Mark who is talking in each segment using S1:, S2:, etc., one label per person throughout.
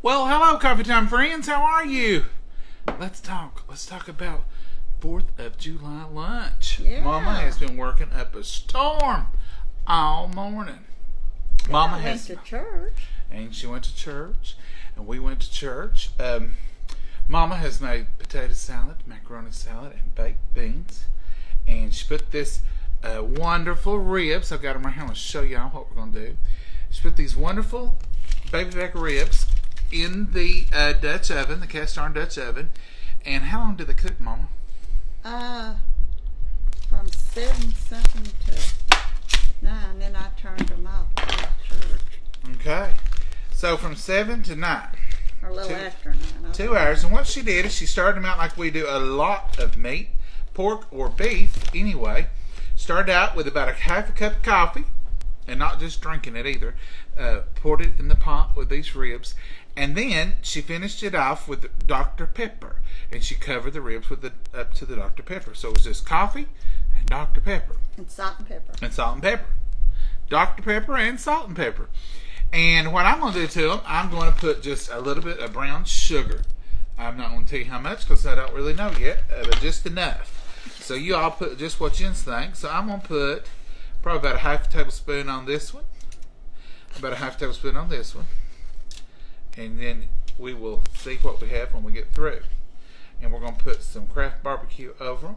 S1: Well, hello, Coffee Time friends. How are you? Let's talk. Let's talk about 4th of July lunch.
S2: Yeah.
S1: Mama has been working up a storm all morning. Mama
S2: went to church.
S1: And she went to church, and we went to church. Mama has made potato salad, macaroni salad, and baked beans. And she put this wonderful ribs. I've got them right here. I'm going to show y'all what we're going to do. She put these wonderful baby back ribs in the Dutch oven, the cast iron Dutch oven. And how long did they cook, Mama?
S2: From 7-something to 9. Then I turned them off to church.
S1: Okay. So from 7 to 9.
S2: Or a little after 9.
S1: 2 hours. And what she did is she started them out like we do a lot of meat, pork or beef anyway. Started out with about a half a cup of coffee, and not just drinking it either. Poured it in the pot with these ribs. And then she finished it off with Dr. Pepper. And she covered the ribs with up to the Dr. Pepper. So it was just coffee and Dr. Pepper.
S2: And salt and pepper.
S1: And salt and pepper. Dr. Pepper and salt and pepper. And what I'm going to do to them, I'm going to put just a little bit of brown sugar. I'm not going to tell you how much because I don't really know yet, but just enough. So you all put just what you think. So I'm going to put probably about a half a tablespoon on this one. About a half tablespoon on this one. And then we will see what we have when we get through. And we're going to put some Kraft barbecue over them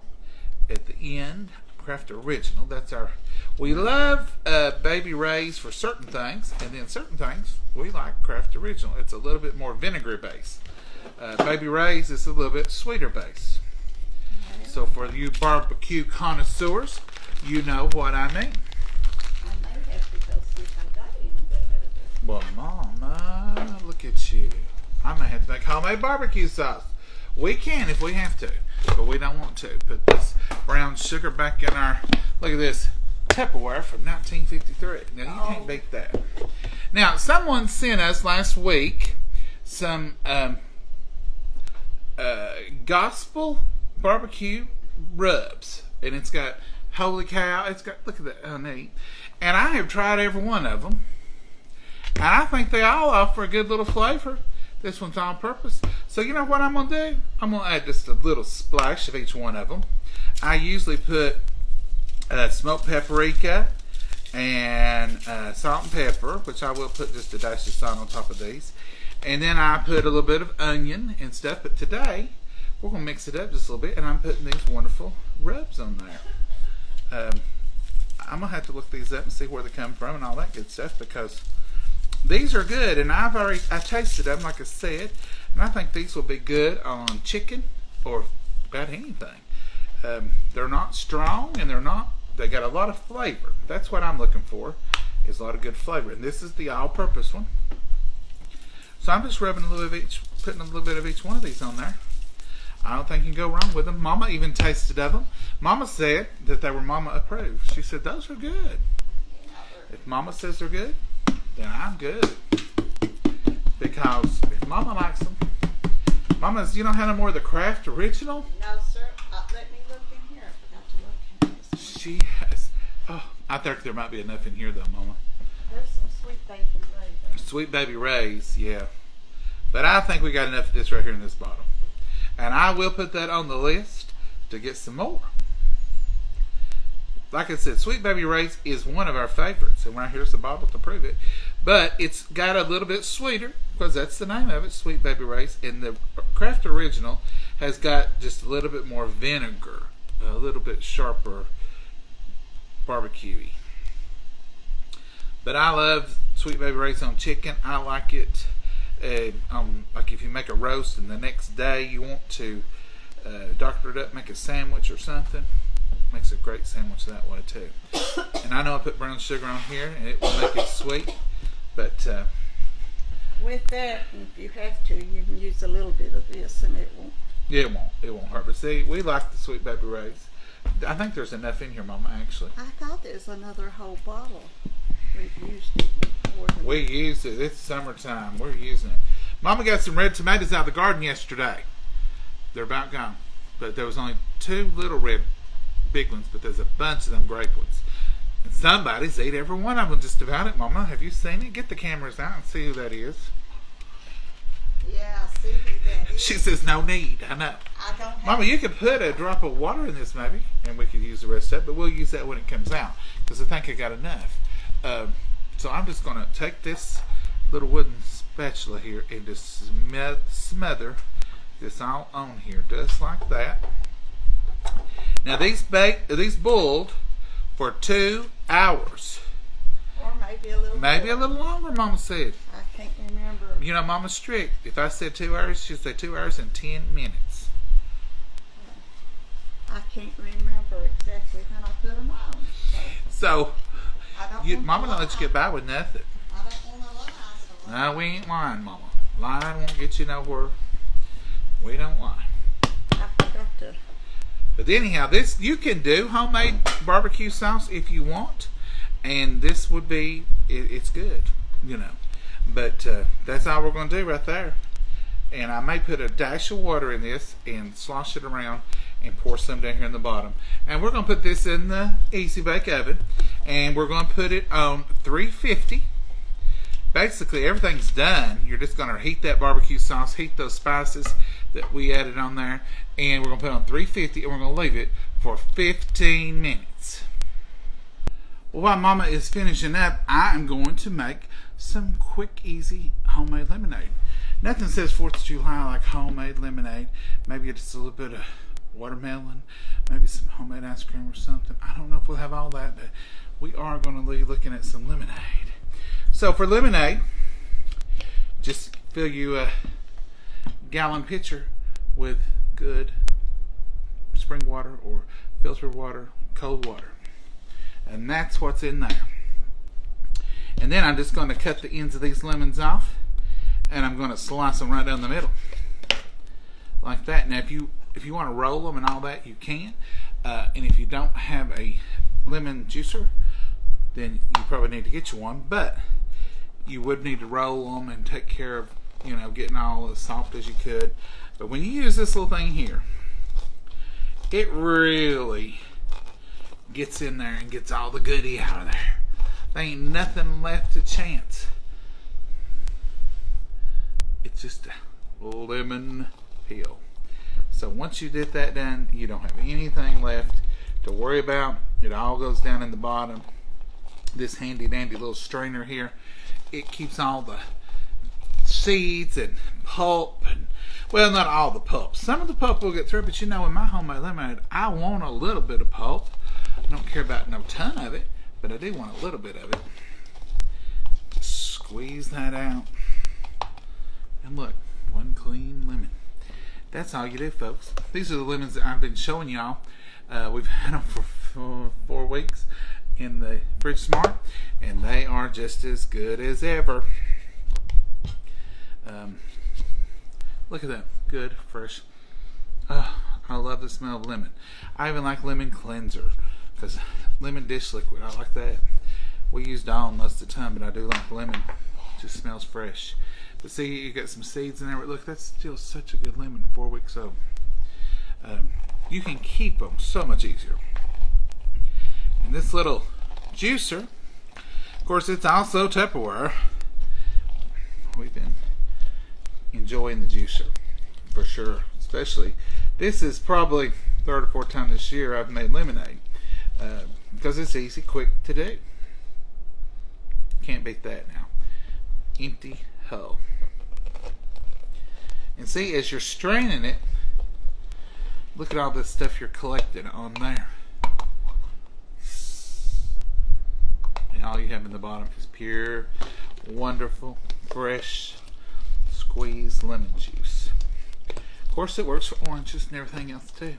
S1: at the end. Kraft Original. That's our. We love Baby Ray's for certain things, and then certain things we like Kraft Original. It's a little bit more vinegar based. Baby Ray's is a little bit sweeter based. So for you barbecue connoisseurs, you know what I mean.
S2: I may have to go see if I got any better.
S1: Well, Mama, look at you. I may have to make homemade barbecue sauce. We can if we have to, but we don't want to. Put this brown sugar back in our, look at this, Tupperware from 1953. Now, you can't beat that. Now, someone sent us last week some gospel barbecue rubs. And it's got, holy cow, it's got, look at that, how neat. And I have tried every one of them. And I think they all offer a good little flavor. This one's on purpose. So you know what I'm going to do? I'm going to add just a little splash of each one of them. I usually put smoked paprika and salt and pepper, which I will put just a dash of salt on top of these. And then I put a little bit of onion and stuff. But today, we're going to mix it up just a little bit. And I'm putting these wonderful rubs on there. I'm going to have to look these up and see where they come from and all that good stuff, because these are good, and I tasted them, like I said, and I think these will be good on chicken or about anything. They're not strong, and they got a lot of flavor. That's what I'm looking for, is a lot of good flavor. And this is the all-purpose one. So I'm just rubbing a little bit of each, putting a little bit of each one of these on there. I don't think you can go wrong with them. Mama even tasted of them. Mama said that they were Mama approved. She said those are good. If Mama says they're good, then I'm good. Because if Mama likes them, Mama's, you don't have no more of the Kraft Original?
S2: No, sir. Let me look in here. I forgot to look in this.
S1: She has. Oh, I think there might be enough in here though, Mama.
S2: There's some sweet baby Ray's.
S1: Sweet Baby Ray's, yeah. But I think we got enough of this right here in this bottle. And I will put that on the list to get some more. Like I said, Sweet Baby Ray's is one of our favorites, and right here's the bottle to prove it. But it's got a little bit sweeter, because that's the name of it, Sweet Baby Ray's. And the Kraft Original has got just a little bit more vinegar, a little bit sharper barbecue-y. But I love Sweet Baby Ray's on chicken. I like it like if you make a roast and the next day you want to doctor it up, make a sandwich or something. Makes a great sandwich that way too. And I know I put brown sugar on here and it will make it sweet, but
S2: with that, if you have to, you can use a little bit of this and it won't.
S1: Yeah, it won't hurt. But see, we like the Sweet Baby Ray's. I think there's enough in here, Mama, actually.
S2: I thought there's another whole bottle. We've used it before.
S1: We used it. It's summertime. We're using it. Mama got some red tomatoes out of the garden yesterday. They're about gone. But there was only 2 little red big ones, but there's a bunch of them grape ones. And somebody's ate every one of them just about it. Mama, have you seen it? Get the cameras out and see who that is.
S2: Yeah, see who that is.
S1: She says no need. I know.
S2: I don't have.
S1: Mama, you could put a drop of water in this maybe, and we could use the rest of it, but we'll use that when it comes out, because I think I got enough. So I'm just going to take this little wooden spatula here and just smother this all on here, just like that. Now these boiled for 2 hours.
S2: Or maybe a little
S1: Maybe
S2: more.
S1: a little longer, Mama said.
S2: I can't remember.
S1: You know, Mama's strict. If I said 2 hours, she'd say 2 hours and 10 minutes.
S2: I can't remember exactly when I put them on.
S1: So,
S2: I don't want
S1: Mama
S2: to
S1: don't let you get by with nothing.
S2: I don't want to lie. So
S1: No, we ain't lying, Mama. Lying won't get you nowhere. We don't lie.
S2: I forgot to.
S1: But anyhow, this you can do homemade barbecue sauce if you want, and this would be it's good, you know. But that's all we're going to do right there. And I may put a dash of water in this and slosh it around and pour some down here in the bottom. And we're going to put this in the Easy Bake Oven, and we're going to put it on 350. Basically, everything's done. You're just going to heat that barbecue sauce, heat those spices that we added on there, and we're going to put it on 350, and we're going to leave it for 15 minutes. Well, while Mama is finishing up, I am going to make some quick, easy homemade lemonade. Nothing says 4th of July like homemade lemonade. Maybe just a little bit of watermelon, maybe some homemade ice cream or something. I don't know if we'll have all that, but we are going to be looking at some lemonade. So for lemonade, just fill you a gallon pitcher with good spring water or filtered water, cold water. And that's what's in there. And then I'm just going to cut the ends of these lemons off, and I'm going to slice them right down the middle, like that. Now, if you want to roll them and all that, you can. And if you don't have a lemon juicer, then you probably need to get you one. But you would need to roll them and take care of, you know, getting all as soft as you could. But when you use this little thing here, it really gets in there and gets all the goodie out of there. There ain't nothing left to chance. It's just a lemon peel. So once you get that done, you don't have anything left to worry about. It all goes down in the bottom. This handy dandy little strainer here, it keeps all the seeds and pulp, and well, not all the pulp. Some of the pulp will get through, but you know, in my homemade lemonade, I want a little bit of pulp. I don't care about no ton of it, but I do want a little bit of it. Just squeeze that out, and look, one clean lemon. That's all you do, folks. These are the lemons that I've been showing y'all. We've had them for 4 weeks in the Fridge Smart, and they are just as good as ever. Look at that, good, fresh. I love the smell of lemon. I even like lemon cleanser, because lemon dish liquid, I like that. We use Dawn most of the time, but I do like lemon. It just smells fresh. But see, you got some seeds in there. Look, that's still such a good lemon, 4 weeks old. You can keep them so much easier. And this little juicer, of course, it's also Tupperware. We've been enjoying the juicer for sure. Especially, this is probably 3rd or 4th time this year I've made lemonade, because it's easy, quick to do. Can't beat that now. Empty hull. And see, as you're straining it, look at all this stuff you're collecting on there. And all you have in the bottom is pure, wonderful, fresh, squeezed lemon juice. Of course, it works for oranges and everything else too.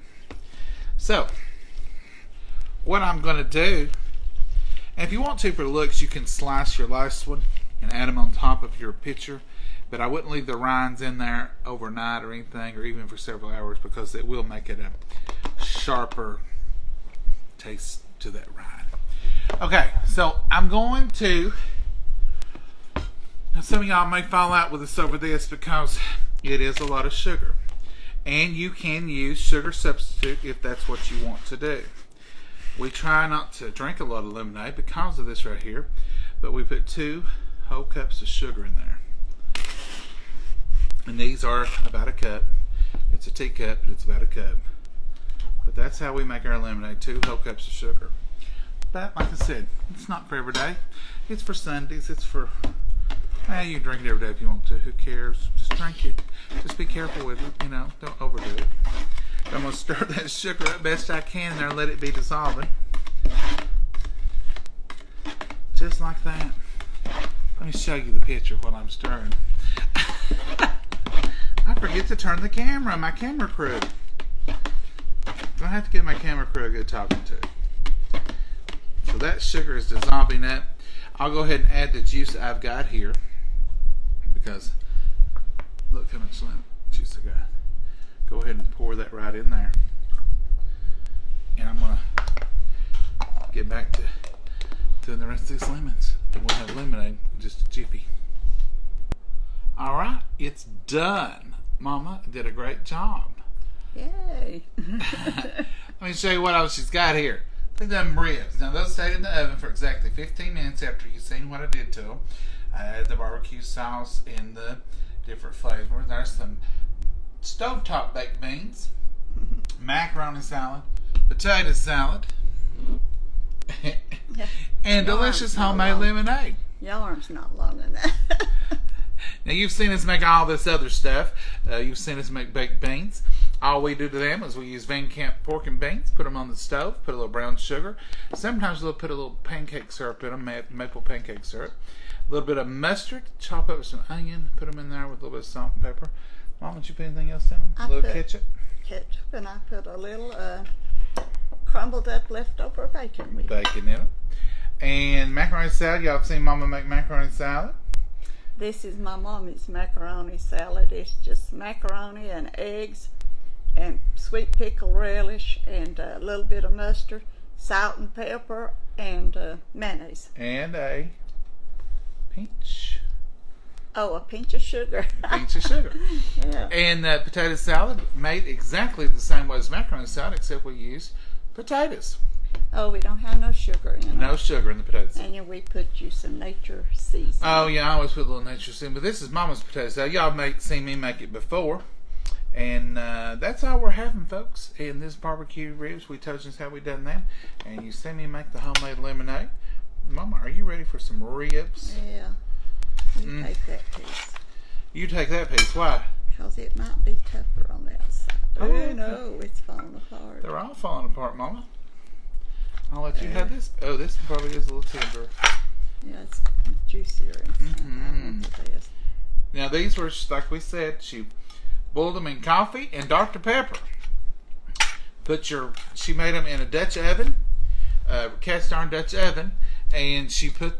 S1: So, what I'm going to do, and if you want to for looks, you can slice your last one and add them on top of your pitcher. But I wouldn't leave the rinds in there overnight or anything, or even for several hours, because it will make it a sharper taste to that rind. Okay, so I'm going to, now some of y'all may fall out with us over this because it is a lot of sugar. And you can use sugar substitute if that's what you want to do. We try not to drink a lot of lemonade because of this right here, but we put 2 whole cups of sugar in there. And these are about a cup. It's a teacup, but it's about a cup. But that's how we make our lemonade, 2 whole cups of sugar. But like I said, it's not for every day. It's for Sundays. It's for, you can drink it every day if you want to. Who cares? Just drink it. Just be careful with it, you know. Don't overdo it. I'm going to stir that sugar up best I can in there and let it be dissolving. Just like that. Let me show you the picture while I'm stirring. I forget to turn the camera on my camera crew. I have to give my camera crew a good talking to. So that sugar is dissolving up. I'll go ahead and add the juice I've got here, because look how much lemon juice I got. Go ahead and pour that right in there. And I'm going to get back to doing the rest of these lemons. And we'll have lemonade in just a jiffy. Alright, it's done. Mama did a great job.
S2: Yay.
S1: Let me show you what else she's got here. Look at them ribs. Now those stayed in the oven for exactly 15 minutes after you've seen what I did to them. I added the barbecue sauce and the different flavors. There's some stovetop baked beans, macaroni salad, potato salad, and delicious homemade lemonade.
S2: Your arm's not long enough.
S1: Now you've seen us make all this other stuff. You've seen us make baked beans. All we do to them is we use Van Camp pork and beans, put them on the stove, put a little brown sugar. Sometimes we'll put a little pancake syrup in them, maple pancake syrup. A little bit of mustard, chop up some onion, put them in there with a little bit of salt and pepper. Mom, did you put anything else in them? A little ketchup?
S2: Ketchup, and I put a little crumbled up leftover bacon with
S1: bacon in them. And macaroni salad. Y'all have seen Mama make macaroni salad?
S2: This is my mommy's macaroni salad. It's just macaroni and eggs and sweet pickle relish and a little bit of mustard, salt and pepper, and mayonnaise.
S1: And a pinch.
S2: Oh, a pinch of sugar.
S1: A pinch of sugar.
S2: Yeah.
S1: And potato salad made exactly the same way as macaroni salad, except we used potatoes.
S2: Oh, we don't have no sugar in it.
S1: No sugar in the potato salad.
S2: And we put you some nature seasoning.
S1: Oh, yeah, I always put a little nature seasoning. But this is Mama's potato salad. Y'all seen me make it before. And that's all we're having, folks. And this barbecue ribs, we told you how we done them. And you see me make the homemade lemonade. Mama, are you ready for some ribs?
S2: Yeah. You take that piece.
S1: You take that piece. Why?
S2: Because it might be tougher on that side. Oh,
S1: Yeah.
S2: no, it's falling apart.
S1: They're all falling apart, Mama. I'll let you have this. Oh, this probably is a little tender.
S2: Yeah, it's juicier inside. I want the best.
S1: Now, these were, like we said, she boiled them in coffee and Dr. Pepper. She made them in a Dutch oven, cast iron Dutch oven, and she put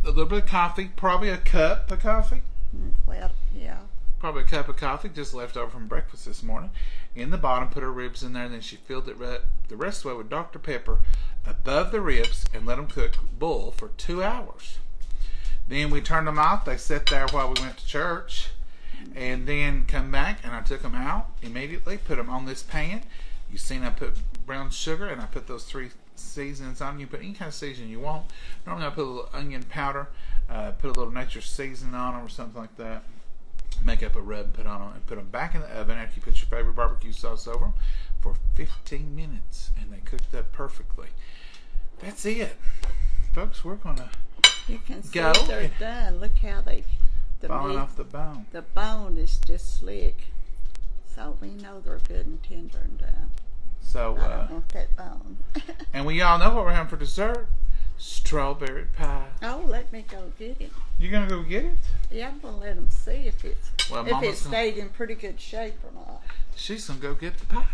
S1: a little bit of coffee, probably a cup of coffee.
S2: Well, yeah.
S1: Probably a cup of coffee, just left over from breakfast this morning. In the bottom, put her ribs in there, and then she filled it the rest of the way with Dr. Pepper above the ribs and let them boil for 2 hours. Then we turned them off. They sat there while we went to church, and then come back, and I took them out immediately, put them on this pan. You've seen I put brown sugar, and I put those 3 seasonings on. You put any kind of seasoning you want. Normally I put a little onion powder, put a little nature seasoning on them or something like that. Make up a rub and put on them, and put them back in the oven after you put your favorite barbecue sauce over them for 15 minutes, and they cooked up perfectly. That's it, folks. We're gonna
S2: You can see
S1: go.
S2: they're done. Look how
S1: Falling off the bone.
S2: The bone is just slick, so we know they're good and tender and done.
S1: So
S2: I don't want that bone.
S1: and we all know what we're having for dessert: strawberry pie.
S2: Oh, let me go get it.
S1: You gonna go get it?
S2: Yeah, I'm gonna let them see if it
S1: Mama's
S2: stayed in pretty good shape or not.
S1: She's gonna go get the pie.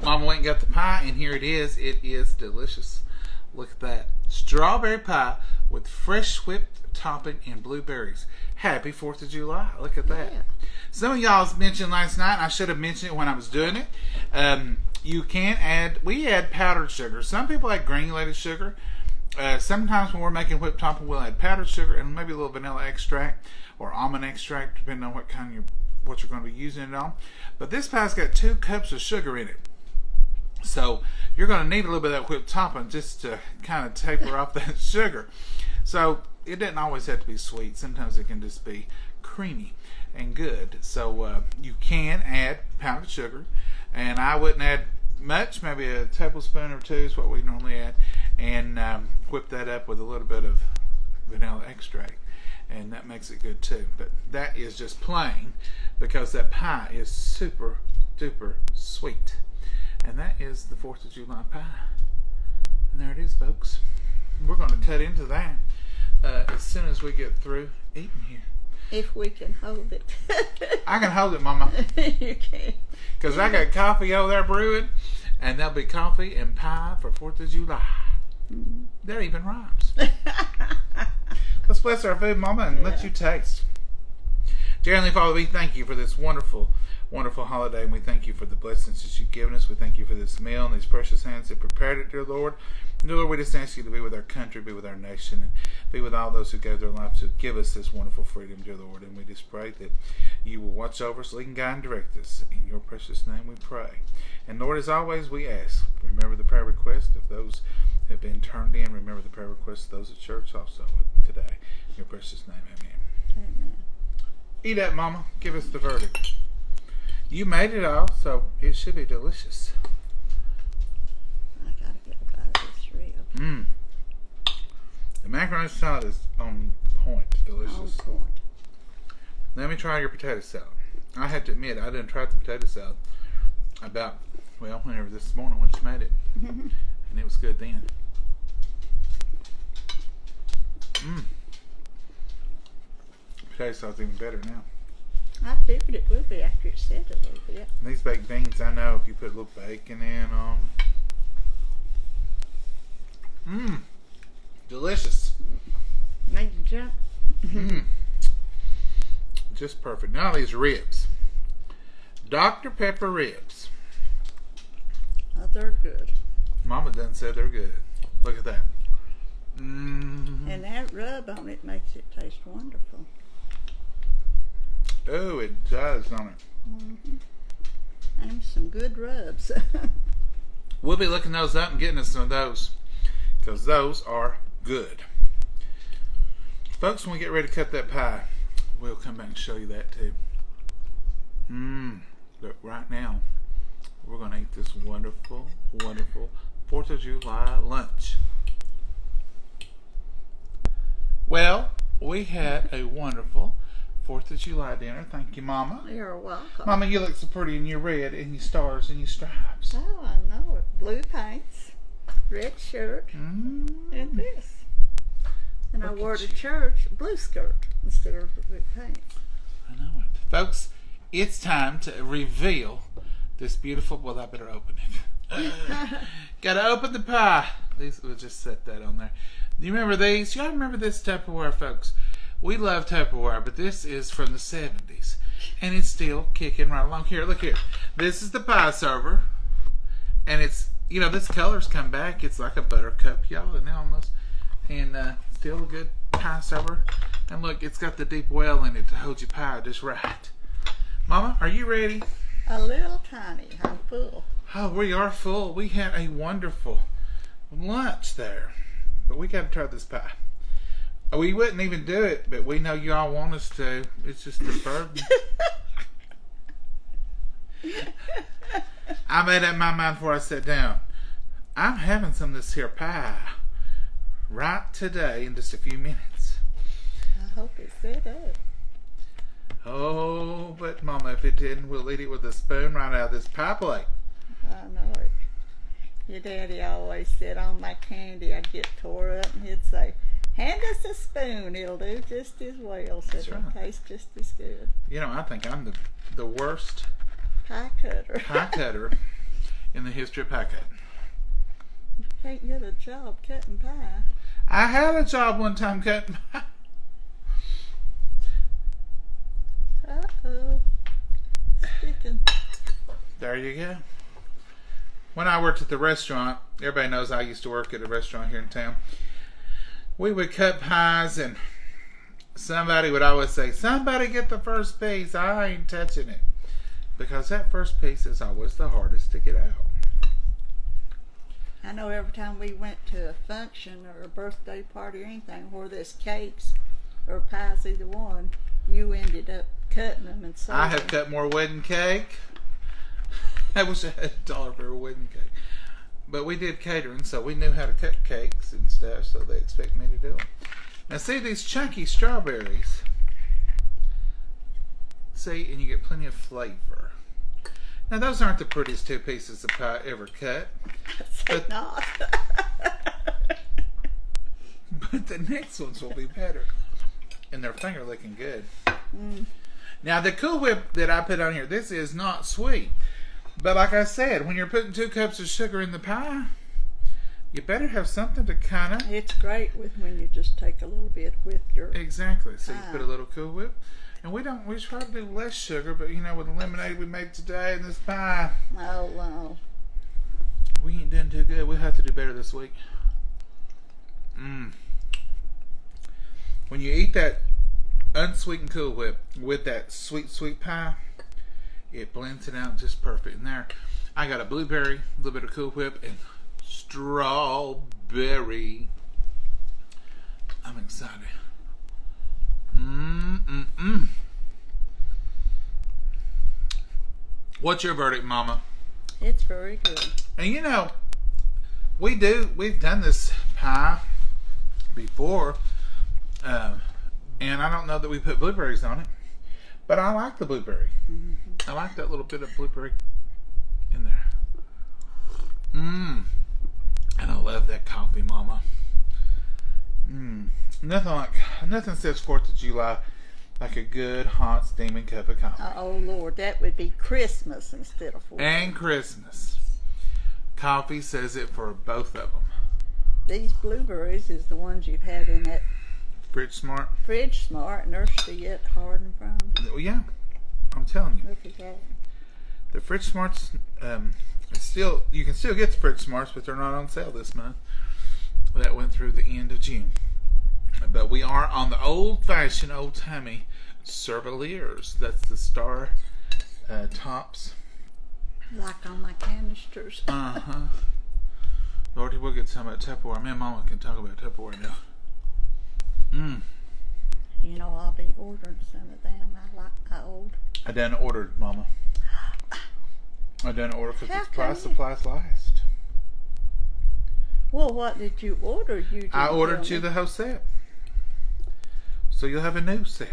S1: Mama went and got the pie, and here it is. It is delicious. Look at that. Strawberry pie with fresh whipped topping and blueberries. Happy 4th of July. Look at that.
S2: Yeah.
S1: Some of y'all mentioned last night, and I should have mentioned it when I was doing it. You can we add powdered sugar. Some people add granulated sugar. Sometimes when we're making whipped topping, we'll add powdered sugar and maybe a little vanilla extract or almond extract, depending on what you're going to be using it on. But this pie's got 2 cups of sugar in it. So you're going to need a little bit of that whipped topping just to kind of taper off that sugar. So it doesn't always have to be sweet. Sometimes it can just be creamy and good. So you can add powdered sugar, and I wouldn't add much, maybe a tablespoon or two is what we normally add, and whip that up with a little bit of vanilla extract, and that makes it good too. But that is just plain because that pie is super duper sweet, and that is the 4th of July pie. And there it is, folks. We're going to cut into that as soon as we get through eating here.
S2: If we can hold it.
S1: I can hold it, Mama.
S2: You can.
S1: Because I got coffee over there brewing, and there'll be coffee and pie for 4th of July. That even rhymes. Let's bless our food, Mama, and let you taste. Dear Heavenly Father, we thank you for this wonderful, wonderful holiday, and we thank you for the blessings that you've given us. We thank you for this meal and these precious hands that prepared it, dear Lord. Dear Lord, we just ask you to be with our country, be with our nation, and be with all those who gave their lives to give us this wonderful freedom, dear Lord. And we just pray that you will watch over us, lead and guide and direct us. In your precious name we pray. And Lord, as always, we ask, remember the prayer request of those who have been turned in. Remember the prayer requests of those at church also today. In your precious name, amen.
S2: Amen.
S1: Eat up, Mama. Give us the verdict. You made it all, so it should be delicious.
S2: I gotta get a bite of this rib.
S1: The macaroni salad is on point. Delicious.
S2: On point.
S1: Let me try your potato salad. I have to admit, I didn't try the potato salad about, well, whenever this morning when she made it. And it was good then. Potato salad's even better now.
S2: I figured it would be after it said a little bit.
S1: And these baked beans, I know if you put a little bacon in them. Delicious.
S2: Make you jump.
S1: Just perfect. Now these ribs. Dr. Pepper ribs.
S2: Oh, they're good.
S1: Mama done said they're good. Look at that.
S2: And that rub on it makes it taste wonderful.
S1: Oh, it does, don't it?
S2: And some good rubs.
S1: We'll be looking those up and getting us some of those, because those are good. Folks, when we get ready to cut that pie, we'll come back and show you that too. But right now, we're going to eat this wonderful, wonderful 4th of July lunch. Well, we had a wonderful 4th of July dinner. Thank you, Mama.
S2: You're welcome.
S1: Mama, you look so pretty in your red and your stars and your stripes.
S2: Oh, I know it. Blue pants, red shirt, and this. And I wore to church blue skirt instead of blue pants.
S1: I know it. Folks, it's time to reveal this beautiful, well, I better open it. Gotta open the pie. We'll just set that on there. Do you remember these? Y'all remember this Tupperware, folks? We love Tupperware, but this is from the 70s. And it's still kicking right along. Here, look here. This is the pie server. And it's, you know, this color's come back. It's like a buttercup yellow now almost. And still a good pie server. And look, it's got the deep well in it to hold your pie just right. Mama, are you ready?
S2: A little tiny. I'm full.
S1: Oh, we are full. We had a wonderful lunch there. But we got to try this pie. We wouldn't even do it, but we know you all want us to. It's just a burden. I made up my mind before I sat down. I'm having some of this here pie right today in just a few minutes.
S2: I hope it set up.
S1: Oh, but Mama, if it didn't, we'll eat it with a spoon right out of this pie plate.
S2: I know it. Your daddy always said on my candy I'd get tore up, and he'd say, "Hand us a spoon, it'll do just as well." So it'll taste just as good.
S1: You know, I think I'm the worst
S2: pie cutter
S1: in the history of pie cutting.
S2: You can't get a job cutting pie.
S1: I had a job one time cutting pie.
S2: Uh-oh. Sticking.
S1: There you go. When I worked at the restaurant, everybody knows I used to work at a restaurant here in town. We would cut pies, and somebody would always say, "Somebody get the first piece. I ain't touching it." Because that first piece is always the hardest to get out.
S2: I know every time we went to a function or a birthday party or anything where there's cakes or pies, either one, you ended up cutting them and selling
S1: I have cut more wedding cake. I wish I had $1 for a wedding cake. But we did catering, so we knew how to cut cakes and stuff, so they expect me to do them. Now see these chunky strawberries. See, and you get plenty of flavor. Now those aren't the prettiest 2 pieces of pie ever cut.
S2: But not.
S1: But the next ones will be better. And their finger looking good. Now the Cool Whip that I put on here, this is not sweet. But like I said, when you're putting 2 cups of sugar in the pie, you better have something to kind of...
S2: It's great with when you just take a little bit with your
S1: Exactly. So you
S2: pie.
S1: put a little Cool Whip. And we try to do less sugar, but you know, with the lemonade we made today and this pie,
S2: Oh, wow.
S1: we ain't done too good. We'll have to do better this week. When you eat that unsweetened Cool Whip with that sweet pie, it blends it out just perfect. And there, I got a blueberry, a little bit of Cool Whip, and strawberry. I'm excited. What's your verdict, Mama?
S2: It's very good.
S1: And you know, we've done this pie before, and I don't know that we put blueberries on it, but I like the blueberry. I like that little bit of blueberry in there. And I love that coffee, Mama. Nothing says 4th of July like a good, hot, steaming cup of coffee.
S2: Oh, Lord, that would be Christmas instead of 4th.
S1: And Christmas. Coffee says it for both of them.
S2: These blueberries is the ones you've had in that
S1: Fridge Smart.
S2: Fridge Smart, and they're still yet hard and firm.
S1: Well, yeah, I'm telling you.
S2: Look at that.
S1: The Fridge Smarts, you can still get the Fridge Smarts, but they're not on sale this month. That went through the end of June. But we are on the old-fashioned, old-timey Servaliers. That's the star tops.
S2: Like on my canisters.
S1: Lordy, we'll get some of that Tupperware. Me and Mama can talk about Tupperware now.
S2: You know, I'll be ordering some of them. I ordered.
S1: I done ordered, Mama. I done ordered because
S2: How
S1: the
S2: come
S1: price
S2: you-
S1: supplies last.
S2: Well, what did you order?
S1: I ordered you the whole set. So you'll have a new set.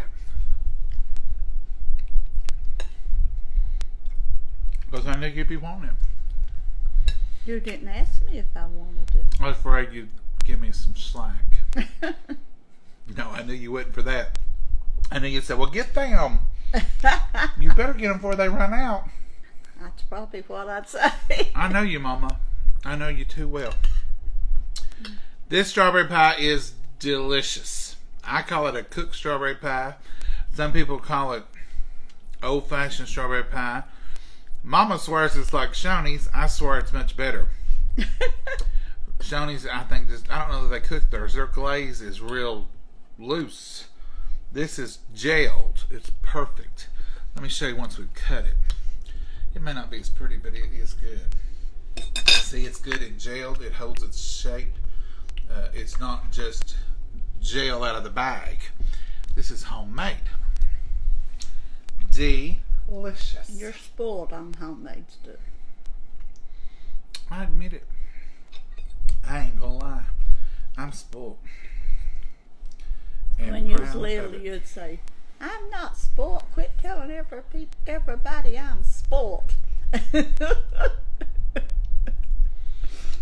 S1: Because I knew you'd be wanting it.
S2: You didn't ask me if I wanted it.
S1: I was afraid you'd give me some slack. No, I knew you wouldn't for that. I knew you'd say, well, get them. You better get them before they run out.
S2: That's probably what I'd say.
S1: I know you, Mama. I know you too well. This strawberry pie is delicious. I call it a cooked strawberry pie. Some people call it old-fashioned strawberry pie. Mama swears it's like Shoney's. I swear it's much better. Shoney's, I think, I don't know that they cook theirs. Their glaze is real loose. This is jailed. It's perfect. Let me show you once we cut it. It may not be as pretty, but it is good. See, it's good and jailed. It holds its shape. It's not just gel out of the bag. This is homemade. Delicious.
S2: You're spoiled on homemade stuff.
S1: I admit it. I ain't gonna lie. I'm spoiled. And
S2: When you was
S1: proud
S2: little,
S1: of it.
S2: you'd say, I'm not spoiled. Quit telling everybody I'm spoiled.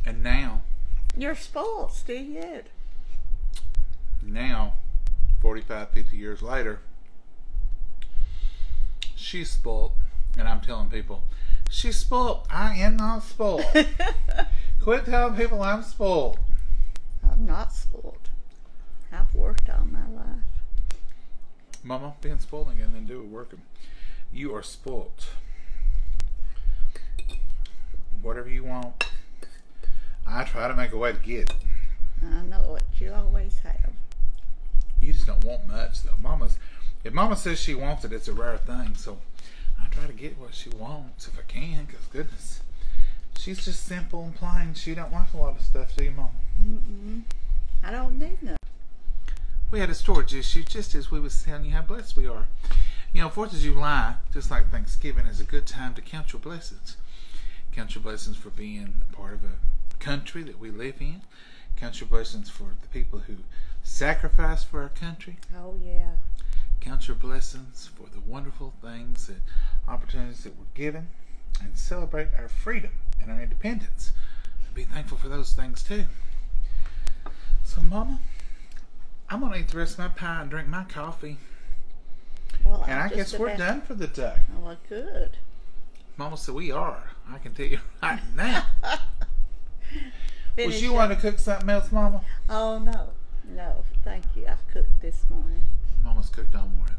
S1: And now,
S2: You're spoiled still yet.
S1: 45, 50 years later, she's spoiled. And I'm telling people, she's spoiled. I am not spoiled. Quit telling people I'm spoiled.
S2: I'm not spoiled. I've worked all my life.
S1: Mama, being spoiled again and then do it working. You are spoiled. Whatever you want, I try to make a way to get it.
S2: I know it. You always have.
S1: You just don't want much, though. If Mama says she wants it, it's a rare thing. So I try to get what she wants if I can. Because goodness, She's just simple and plain. She don't like a lot of stuff, do you, Mama?
S2: Mm-mm. I don't need none.
S1: We had a storage issue just as we was telling you how blessed we are. 4th of July, just like Thanksgiving, is a good time to count your blessings. Count your blessings for being a part of a country that we live in. Count your blessings for the people who sacrifice for our country.
S2: Oh, yeah.
S1: Count your blessings for the wonderful things and opportunities that we're given, and celebrate our freedom and our independence. And be thankful for those things too. So, Mama, I'm going to eat the rest of my pie and drink my coffee.
S2: Well,
S1: And I guess we're done for the day.
S2: Oh, well, good.
S1: Mama said we are. I can tell you right now.
S2: Finish
S1: Was you want to cook something else, Mama?
S2: Oh, no. No, thank you. I've cooked this morning.
S1: Mama's cooked all morning.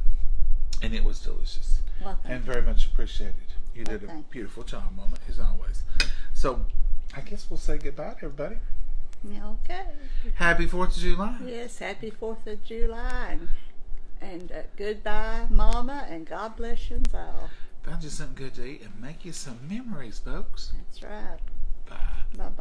S1: And it was delicious.
S2: Well,
S1: And very much appreciated. You
S2: Well,
S1: did a
S2: thank you.
S1: beautiful job, Mama, as always. So, I guess we'll say goodbye to everybody.
S2: Okay.
S1: Happy 4th of July.
S2: Yes, happy 4th of July. And goodbye, Mama, and God bless you all.
S1: Find you something good to eat and make you some memories, folks.
S2: That's right.
S1: Bye.
S2: Bye-bye.